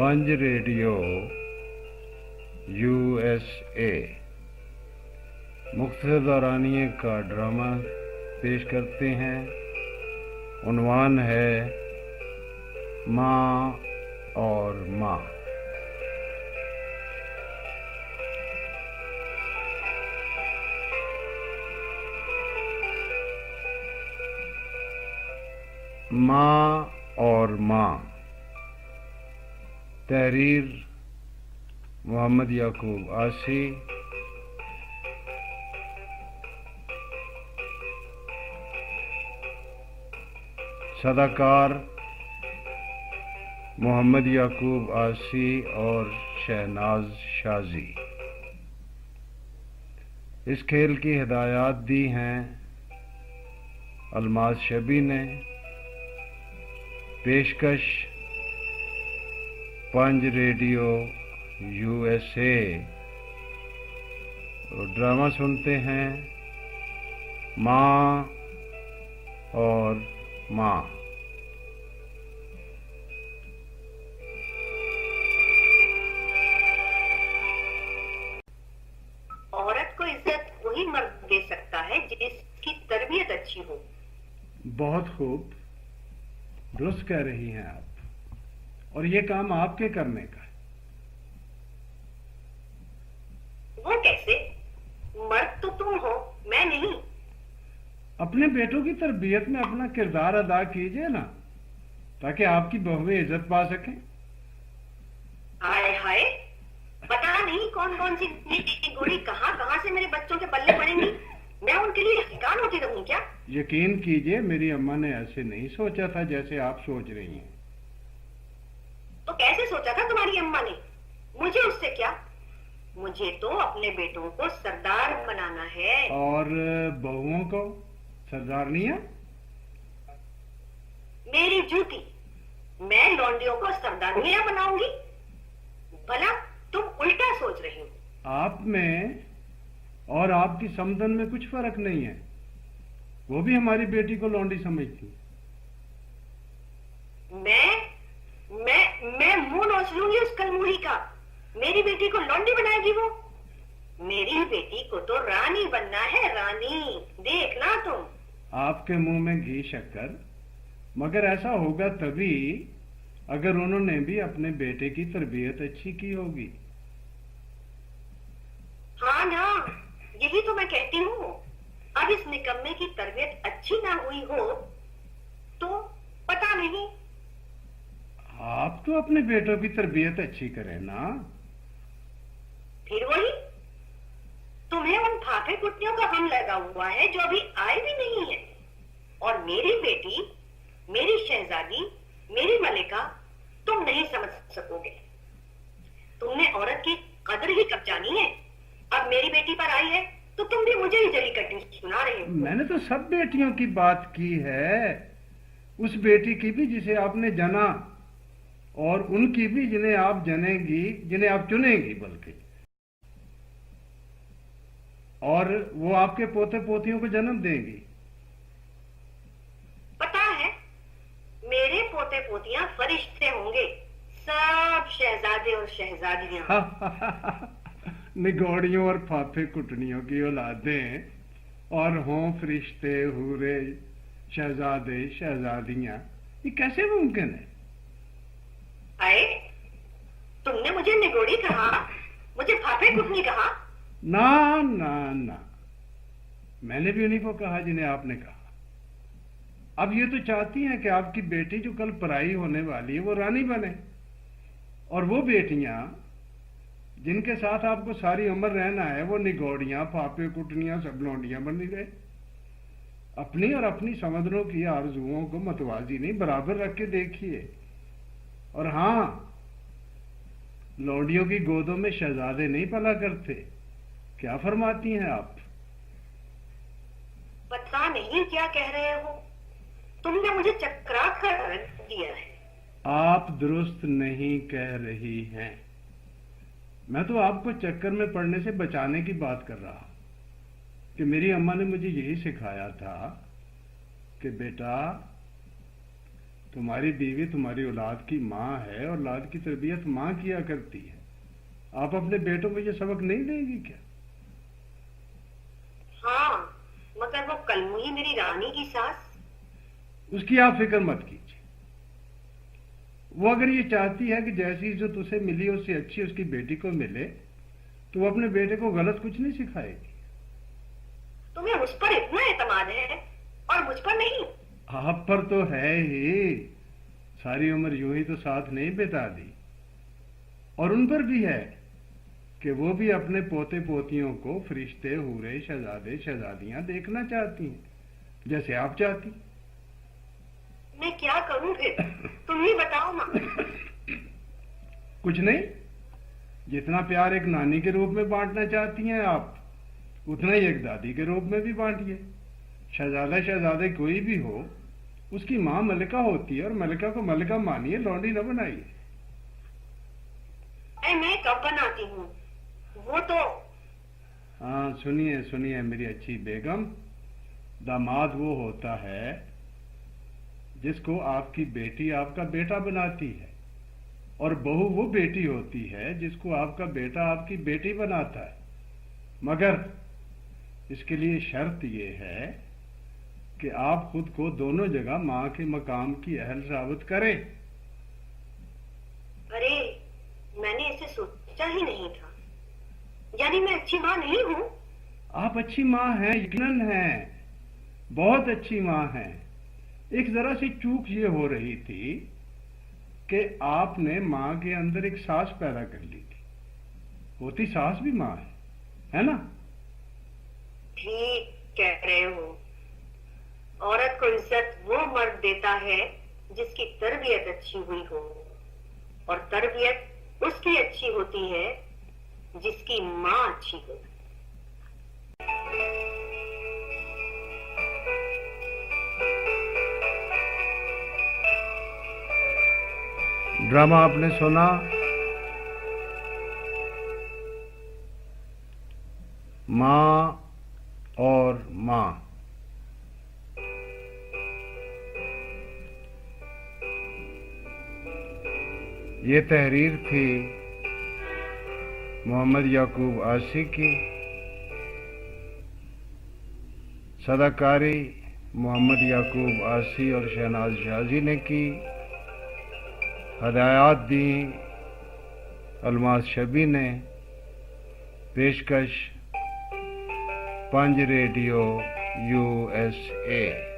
पंज radio USA मुख्तलिफ दौरानिए का ड्रामा पेश करते हैं। उन्वान है माँ और माँ। माँ और माँ। तहरीर मोहम्मद याकूब आसी। सदाकार मोहम्मद याकूब आसी और शहनाज शाजी। इस खेल की हिदायत दी हैं अलमाज शबी ने। पेशकश पंज रेडियो USA। और ड्रामा सुनते हैं माँ और माँ। औरत को इज्जत वही मर्द दे सकता है जिसकी तरबियत अच्छी हो। बहुत खूब, दुरुस्त कह रही हैं आप, और ये काम आपके करने का है। वो कैसे? मर्द तो तुम हो, मैं नहीं। अपने बेटों की तरबियत में अपना किरदार अदा कीजिए ना, ताकि आपकी बहुएं इज्जत पा सकें। हाय हाय, पता नहीं कौन कौन सी गोली कहाँ कहाँ से मेरे बच्चों के पल्ले पड़ेंगी। मैं उनके लिए ठिकान होती रहूं क्या? यकीन कीजिए, मेरी अम्मा ने ऐसे नहीं सोचा था जैसे आप सोच रही हैं। तो कैसे सोचा था तुम्हारी अम्मा ने? मुझे उससे क्या? मुझे तो अपने बेटों को सरदार बनाना है। और बहुओं को सरदारनियां? मेरी जूती, मैं लौंडियों को सरदारनियां बनाऊंगी? भला तुम उल्टा सोच रही हो। आप में और आपकी समदन में कुछ फर्क नहीं है। वो भी हमारी बेटी को लौंडी समझती। मैं मुंह नोच लूंगी उस कलमुही का। मेरी बेटी को लौंडी बनाएगी वो? मेरी बेटी को तो रानी बनना है, रानी। देखना तुम। आपके मुंह में घी शक्कर, मगर ऐसा होगा तभी अगर उन्होंने भी अपने बेटे की तरबियत अच्छी की होगी। हाँ ना, यही तो मैं कहती हूँ। अब इस निकम्मे की तरबियत अच्छी ना हुई हो तो पता नहीं। आप तो अपने बेटों की तरबियत अच्छी करें ना। फिर वही, तुम्हें उन फाफे कुटियों का गम लगा हुआ है जो अभी आए भी नहीं है। और मेरी बेटी, मेरी शहजादी, मेरी मलिका तुम नहीं समझ सकोगे। तुमने औरत की कदर ही कब जानी है। अब मेरी बेटी पर आई है तो तुम भी मुझे ही जली कटी सुना रहे हो। मैंने तो सब बेटियों की बात की है, उस बेटी की भी जिसे आपने जना, और उनकी भी जिन्हें आप जनेगी, जिन्हें आप चुनेगी बल्कि। और वो आपके पोते पोतियों को जन्म देंगी। पता है, मेरे पोते पोतियां फरिश्ते होंगे, सब शहजादे और शहजादियां। निगोड़ियों और फाफे कुटनियों की औलादें, और हों फरिश्ते, हूरे, शहजादे, शहजादियां। ये कैसे मुमकिन है? आए, तुमने मुझे निगोड़ी कहा, मुझे फाफे कुटनी कहा। ना ना ना, मैंने भी उन्हीं को कहा जिन्हें आपने कहा। अब ये तो चाहती हैं कि आपकी बेटी जो कल पराई होने वाली है वो रानी बने, और वो बेटियां जिनके साथ आपको सारी उम्र रहना है वो निगोड़ियां, फाफे कुटनियां, सब लौंडियां बन गए। अपनी और अपनी समझनों की आरजुओं को मतवाजी नहीं, बराबर रख के देखिए। और हाँ, लौंडियों की गोदों में शहजादे नहीं पला करते। क्या फरमाती हैं आप? पता नहीं क्या कह रहे हो। तुमने मुझे चकरा कर रख दिया है। आप दुरुस्त नहीं कह रही हैं। मैं तो आपको चक्कर में पड़ने से बचाने की बात कर रहा कि मेरी अम्मा ने मुझे यही सिखाया था कि बेटा, तुम्हारी बीवी तुम्हारी औलाद की माँ है और औलाद की तरबियत माँ किया करती है। आप अपने बेटों को ये सबक नहीं देंगी क्या? हाँ, मगर वो कलमुही मेरी रानी की सास। उसकी आप फिक्र मत कीजिए। वो अगर ये चाहती है कि जैसी इज्जत उसे मिली उससे अच्छी उसकी बेटी को मिले, तो वो अपने बेटे को गलत कुछ नहीं सिखाएगी। तुम्हें मुझ पर इतना एतमाद है और मुझ पर नहीं? आप पर तो है ही। सारी उम्र यूं ही तो साथ नहीं बिता दी। और उन पर भी है कि वो भी अपने पोते पोतियों को फरिश्ते, हूरे, शहजादे, शहजादियां देखना चाहती हैं, जैसे आप चाहती। मैं क्या करूं फिर? तुम ही बताओ माँ। कुछ नहीं, जितना प्यार एक नानी के रूप में बांटना चाहती हैं आप, उतना ही एक दादी के रूप में भी बांटिए। शहजादा शहजादे कोई भी हो, उसकी माँ मलिका होती है और मलिका को मलिका मानिए, लौंडी न बनाइए। मैं कब बनाती हूँ? वो तो हाँ, सुनिए सुनिए मेरी अच्छी बेगम, दामाद वो होता है जिसको आपकी बेटी आपका बेटा बनाती है, और बहू वो बेटी होती है जिसको आपका बेटा आपकी बेटी बनाता है। मगर इसके लिए शर्त ये है कि आप खुद को दोनों जगह माँ के मकाम की अहल साबित करें। अरे, मैंने इसे सोचा ही नहीं था। यानी मैं अच्छी माँ नहीं हूँ? आप अच्छी माँ हैं, यकीनन हैं, बहुत अच्छी माँ हैं। एक जरा सी चूक ये हो रही थी कि आपने माँ के अंदर एक सास पैदा कर ली थी। होती सास भी माँ है ना? ठीक कह रहे हो। औरत को इज्जत वो मर्द देता है जिसकी तरबियत अच्छी हुई हो, और तरबियत उसकी अच्छी होती है जिसकी माँ अच्छी हो। ड्रामा आपने सुना। माँ और माँ। ये तहरीर थी मोहम्मद याकूब आसी की, सदाकारी मोहम्मद याकूब आसी और शहनाज शाजी ने की। हदायत दी अलमास शबी ने। पेशकश पंज रेडियो USA।